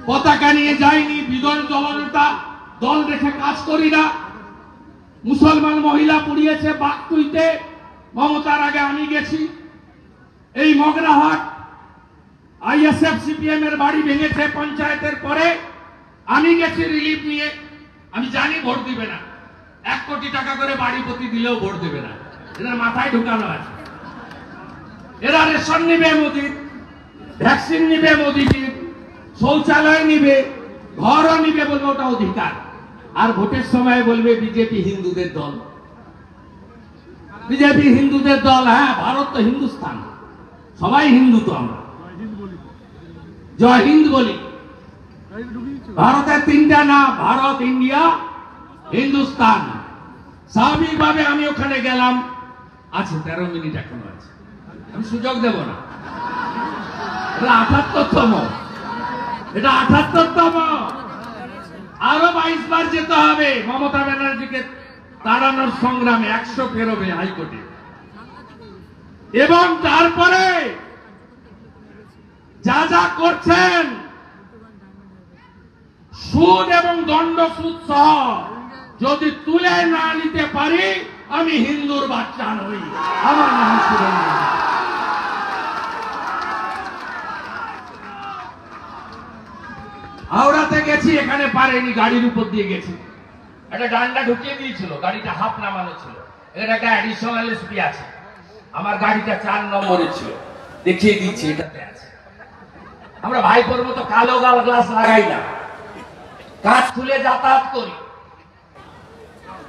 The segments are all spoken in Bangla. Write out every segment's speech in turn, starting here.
পতাকা নিয়ে যাইনি, বিজয় দলনেতা দল রেখে কাজ করি না। মুসলমান মহিলা পুড়িয়েছে বাগতুইতে, মমতার আগে আমি গেছি। এই মগরাহাট আইএসএফ সিপিএম এর বাড়ি ভেঙেছে পঞ্চায়েতের পরে, আমি গেছি রিলিফ নিয়ে। আমি জানি ভোট দিবে না, 1 কোটি টাকা করে বাড়ি প্রতি দিলেও ভোট দেবে না, এদের মাথায় ঢুকানো আছে। এরা রেশন নিবে মোদির, ভ্যাকসিন নিবে মোদিজির, শৌচালয় নিবে, ঘরও নিবে, বলবে ওটা অধিকার। আর ভোটের সময় বলবে বিজেপি হিন্দুদের দল, বিজেপি হিন্দুদের দল। হ্যাঁ, ভারত তো হিন্দুস্তান, সবাই হিন্দু তো আমরা, জয় হিন্দ বলি। ভারতের 3টা নাম, ভারত, ইন্ডিয়া, হিন্দুস্তান। স্বাভাবিকভাবে আমি ওখানে গেলাম, আছে 13 মিনিট এখনো আছে, আমি সুযোগ দেব না। এটা 78তম, এটা 78তম, আরো 22 বার যেতে হবে মমতা ব্যানার্জিকে তাড়ানোর সংগ্রামে। 100 ফেরবে হাইকোর্টে। এবং তারপরে যা যা করছেন, সুদ এবং দণ্ড সুদ সহ যদি তুলে না নিতে পারি, আমি হিন্দুর বাচ্চা নই। আমার নাম সুরেন্দ্র। হাওড়াতে গেছি, এখানে পারেনি, গাড়ির উপর দিয়ে গেছি। একটা ডান্ডা ঢুকিয়ে দিয়েছিল, গাড়িটা হাফ নামানো ছিল। এখানে একটা অ্যাডিশনাল এসপি আছে, আমার গাড়িটা 4 নম্বরে ছিল, দেখিয়ে দিচ্ছি এটাতে আছে। আমরা ভাইপোর মতো কালো গাল গ্লাস লাগাই না, কাজ খুলে যাতায়াত করি,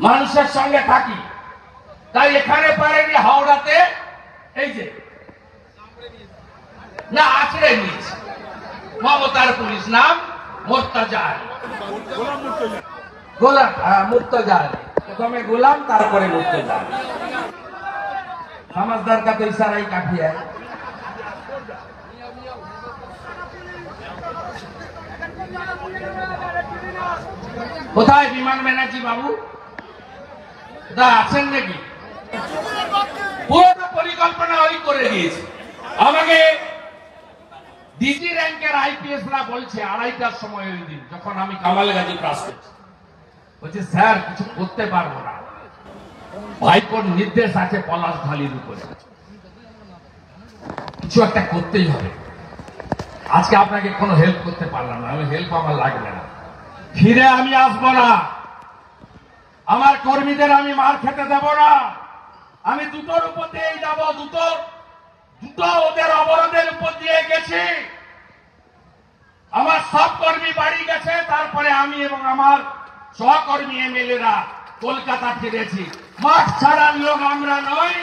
মানুষের সঙ্গে থাকি। তাই এখানে পারেনি, হাওড়াতে এই যে না আছড়ে নিয়েছে মমতার পুলিশ, নাম মুর্তজা আলী। গোলাম, মুর্তজা আলী, প্রথমে গোলাম তারপরে মুর্তজা আলী। समझदार का तो इशारा ही काफी है। কোথায় বিমান ব্যানার্জি বাবু? আছেন নাকি? পুরো পরিকল্পনা ওই করে দিয়েছে। আমাকে ডিজি র্যাঙ্কের আইপিএস রা বলছে 2:30টার সময় ওই দিন, যখন আমি কামালগাজী ক্রাস করছি, বলছে স্যার কিছু করতে পারবো না, ভাইপোর নির্দেশ আছে পলাশ ঢালির উপরে, কিছু একটা করতেই হবে। আজকে আপনাকে কোনো হেল্প করতে পারলাম না, আমি হেল্প আমার লাগবে না, ফিরে আমি আসবো না, আমার কর্মীদের আমি মার খেতে দেব না। আমি দুটোর উপর দিয়েই যাব, দুটো ওদের অবরোধের উপর দিয়ে গেছি। আমার সব কর্মী বাড়ি গেছে, তারপরে আমি এবং আমার সহকর্মী এমএলএরা কলকাতা ফিরেছি। মাঠ ছাড়ার লোক আমরা নই।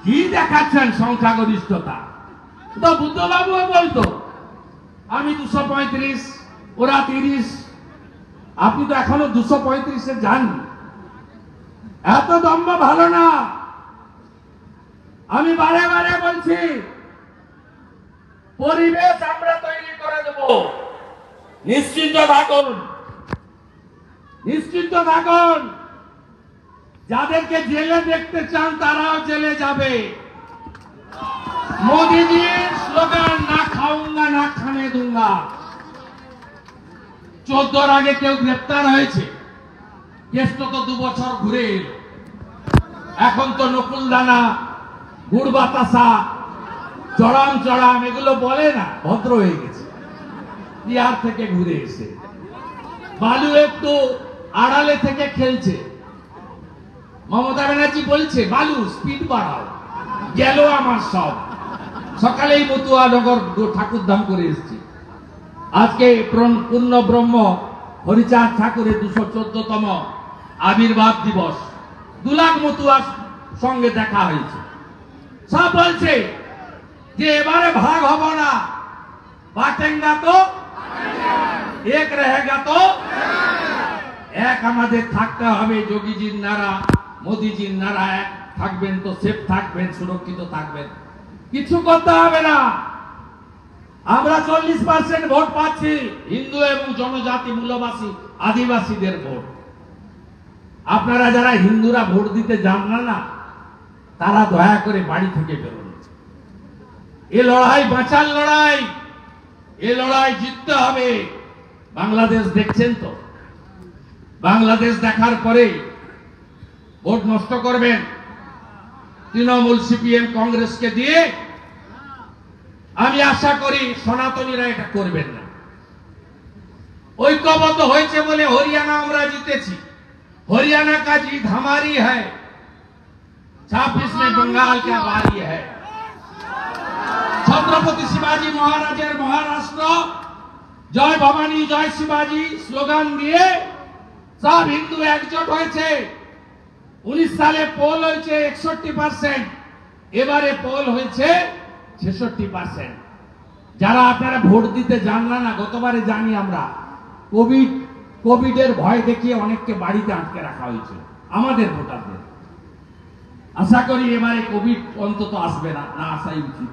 কি দেখাচ্ছেন সংখ্যাগরিষ্ঠতা? তো বুদ্ধবাবুও বলতো আমি 235, ওরা 30, আপনি তো এখনো 235-এ যাননি। এত দম্ভ ভালো না। আমি বারে বারে বলছি, পরিবেশ আমরা তৈরি করে দেব, নিশ্চিন্ত থাকুন, নিশ্চিন্ত থাকুন। যাদেরকে জেলে দেখতে চান তারাও জেলে যাবে। মোদীজির স্লোগান না খাউঙ্গা না খানে দুঙ্গা। 14-র আগে কেউ গ্রেপ্তার হয়েছে, কেষ্ট তো 2 বছর ঘুরে এলো। এখন তো নকুলদানা, গুড় বাতাসা, চড়াম এগুলো বলে না, ভদ্র হয়ে গেছে। বিহার থেকে ঘুরে এসে বালু একটু আড়ালে থেকে খেলছে। মমতা ব্যানার্জি বলছে বালু স্পিড বাড়াও, গেল আমার সব। সকালেই মতুয়ানগর ঠাকুরধাম করে এসেছি। আজকে পূর্ণ ব্রহ্ম হরিচাঁদ ঠাকুরের 214তম আবির্ভাব দিবস। 2 লাখ মতুয়ার সঙ্গে দেখা হয়েছে। সব বলছে যে এবারে ভাগ হব না, বাটেঙ্গা তো এক রহেগা তো এক, আমাদের থাকতে হবে। যোগীজির নারা, মোদীজির নারা, এক থাকবেন তো সেফ থাকবেন, সুরক্ষিত থাকবেন, কিছু করতে হবে না। আমরা 40% ভোট পাচ্ছি, হিন্দু এবং জনজাতি মূলবাসী আদিবাসীদের ভোট। আপনারা যারা হিন্দুরা ভোট দিতে যান না, তারা দয়া করে বাড়ি থেকে বেরোন। এ লড়াই বাঁচার লড়াই। এ লড়াই জিততে হবে। বাংলাদেশ দেখছেন তো, বাংলাদেশ দেখার পরে ভোট নষ্ট করবেন তৃণমূল, সিপিএম, কংগ্রেসকে দিয়ে। আমি আশা করি সনাতনীরা এটা করবেন না। ঐক্যবদ্ধ হয়েছে বলে হরিয়ানা আমরা জিতেছি। हरियाणा का जीत हमारी है, 26 में बंगाल का बारी है। छत्रपति शिवाजी महाराजेर महाराष्ट्र जय भवानी जय शिवाजी स्लोगान दिए सब हिंदू एकजुट হয়েছে। 19 সালে পোল হয়েছে 61%, এবারে পোল হয়েছে 66%। যারা আপনারা ভোট দিতে জানলা না, গতবারে জানি আমরা কোভিডের ভয় দেখিয়ে অনেককে বাড়িতে আটকে রাখা হয়েছিল আমাদের ভোটারদের। আশা করি এবারে কোভিড অন্তত আসবে না, না আসাই উচিত।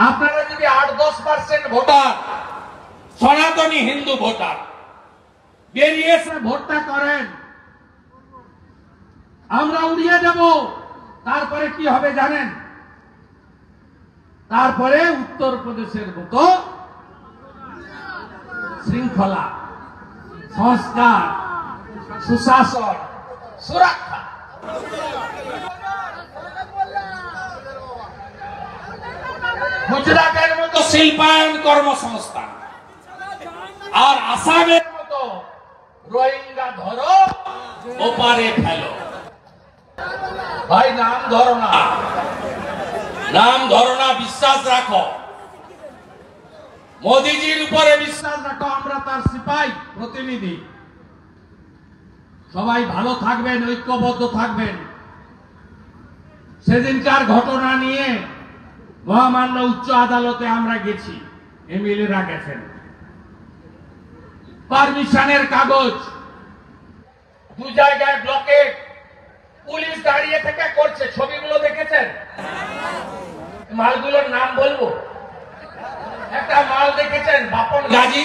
আপনারা যদি 8-10% ভোটার সনাতনী হিন্দু ভোটার বেরিয়ে এসে ভোটটা করেন, আমরা উড়িয়ে দেব। তারপরে কি হবে জানেন? তারপরে উত্তরপ্রদেশের মতো শৃঙ্খলা, সংস্কার, সুশাসন, সুরক্ষা। গুজরাটের মতো শিল্পায়ন কর্মসংস্থান, আর আসামের মতো রোহিঙ্গা ধরো ওপারে ফেলো। ভাই নাম ধরো না, নাম ধরো না, বিশ্বাস রাখো মোদিজির উপরে বিশ্বাস রাখো। আমরা তার সিপাহী প্রতিনিধি। সবাই ভালো থাকবেন, ঐক্যবদ্ধ থাকবেন। সেদিনকার ঘটনা নিয়ে মহামান্য উচ্চ আদালতে আমরা গেছি, এমএলএরা গেছেন। পারমিশনের কাগজ দু জায়গায় ব্লকেট, পুলিশ দাঁড়িয়ে থেকে করছে। ছবিগুলো দেখেছেন? মালগুলোর নাম বলবো। একটা মাল দেখেছেন বাপন গাজী,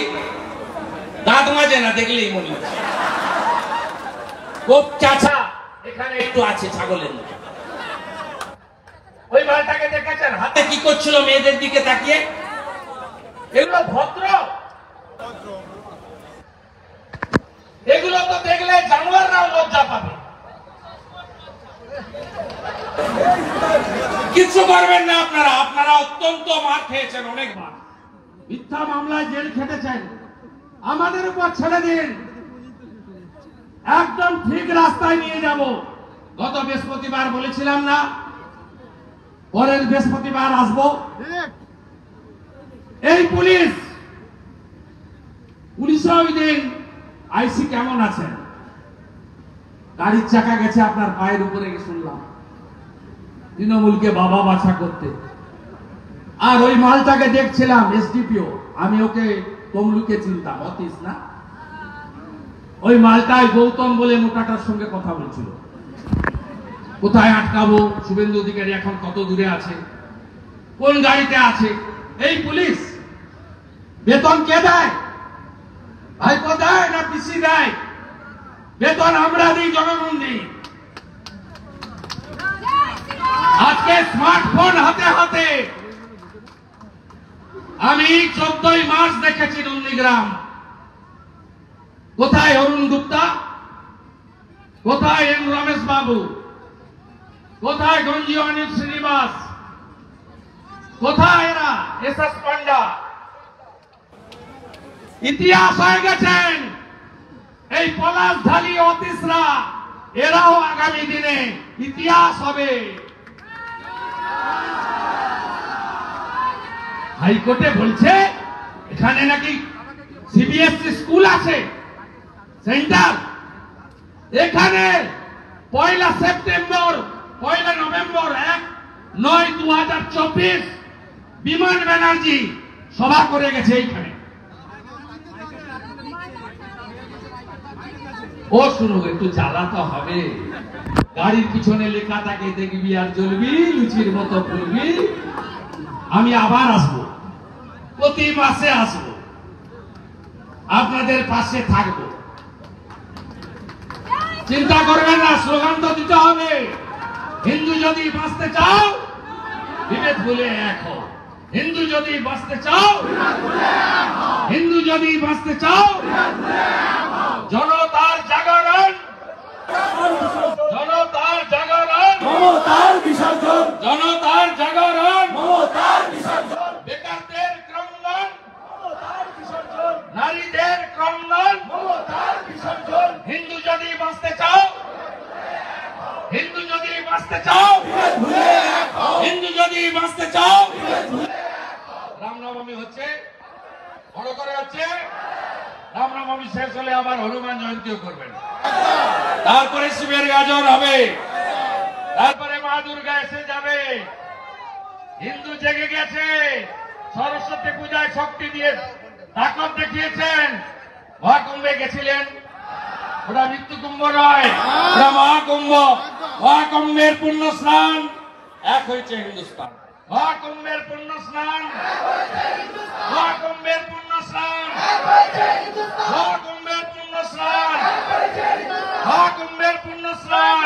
দাঁত মাজে না দেখলেই মনে হচ্ছে খুব চাচা, এখানে একটু আছে ছাগলের মতো। ওই মালটাকে দেখেছেন হাতে কি করছিল মেয়েদের দিকে তাকিয়ে? এগুলো ভদ্র? এগুলো তো দেখলে জানোয়াররাও লজ্জা পাবে। কিছু করবেন না আপনারা। আপনারা অত্যন্ত মার খেয়েছেন অনেকবার, মিথ্যা মামলায় জেল খেটেছেন। আমাদের উপর ছেড়ে দিন, একদম ঠিক রাস্তায় নিয়ে যাব। গত বৃহস্পতিবার বলেছিলাম না পরের বৃহস্পতিবার আসবো। এই পুলিশ ওই দিন আইসি কেমন আছেন? গাড়ির চাকা গেছে আপনার পায়ের উপরে, শুনলাম তৃণমূলকে বাবা বাছা করতে। আর ওই মালটাকে দেখছিলাম এসডিপিও, আমি ওকে কমলুকে চিনতাম, অতীশ না, ওই মালটায় গৌতম বলে মোটাটার সঙ্গে কথা বলছিল। কোথায় আটকাবো? শুভেন্দু অধিকারী এখন কত দূরে আছে, কোন গাড়িতে আছে? এই পুলিশ বেতন কে দেয়? ভাইপো দেয় না পিসি দেয়? বেতন আমরা দিই, জনগণ দিই। আজকে স্মার্টফোন হাতে হাতে আমি 14ই মার্চ দেখেছি নন্দীগ্রাম। কোথায় অরুণ গুপ্তা? কোথায় এম রমেশ বাবু? কোথায় গঞ্জি অনিল শ্রীনিবাস? কোথায় এরা? এস পান্ডা। ইতিহাস হয়ে গেছেন এই পলাশ ঢালি, অতীশরা, এরাও আগামী দিনে ইতিহাস হবে। হাইকোর্টে বলছে এখানে নাকি সিবিএসই স্কুল আছে, সেন্টার। এখানে 1 সেপ্টেম্বর 1 নভেম্বর 1/9/2024 বিমান ব্যানার্জি সভা করে গেছে এইখানে। ও শুনুক, একটু জ্বালা তো হবে। গাড়ির পিছনে লেখা থাকে দেখবি আর জ্বলবি, লুচির মতো ফুলবি। আমি আবার আসবো, প্রতি মাসে আসবো, আপনাদের পাশে থাকবো। চিন্তা করবেন না, স্লোগান তো দিতে হবে। হিন্দু যদি বাঁচতে চাও বিভেদ ভুলে এক হও। হিন্দু যদি বাঁচতে চাও, হিন্দু যদি বাঁচতে চাও, জনতার জাগরণ, জনতার জাগরণ, মমতার বিসর্জন, জনতার জাগরণ, মমতার বিসর্জন, বেকারদের ক্রন্দন, মমতার বিসর্জন, নারীদের ক্রন্দন, মমতার বিসর্জন। হিন্দু যদি বাঁচতে চাও, হিন্দু যদি বাঁচতে চাও, ভুলে এক হও, হিন্দু যদি বাঁচতে চাও, ভুলে রামনবমী হচ্ছে, বড় করে হচ্ছে। রামনবমী শেষ হলে আবার হনুমান জয়ন্তীও করবেন, তারপরে শিবের গাজন হবে, তারপরে মা দুর্গা এসে যাবে। হিন্দু জেগে গেছে, সরস্বতী পূজায় শক্তি দিয়ে তাকত দেখিয়েছেন। মহাকুম্ভে গেছিলেন, ওটা মৃত্যু কুম্ভ নয়, ওটা মহাকুম্ভ। মহাকুম্ভের পুণ্য স্নান এক হয়েছে হিন্দুস্তান। মহাকুম্ভের পুণ্য স্নান, মহাকুম্ভের পুণ্য স্নান, মহাকুম্ভের পুণ্য স্নান, মহাকুম্ভের পুণ্য স্নান।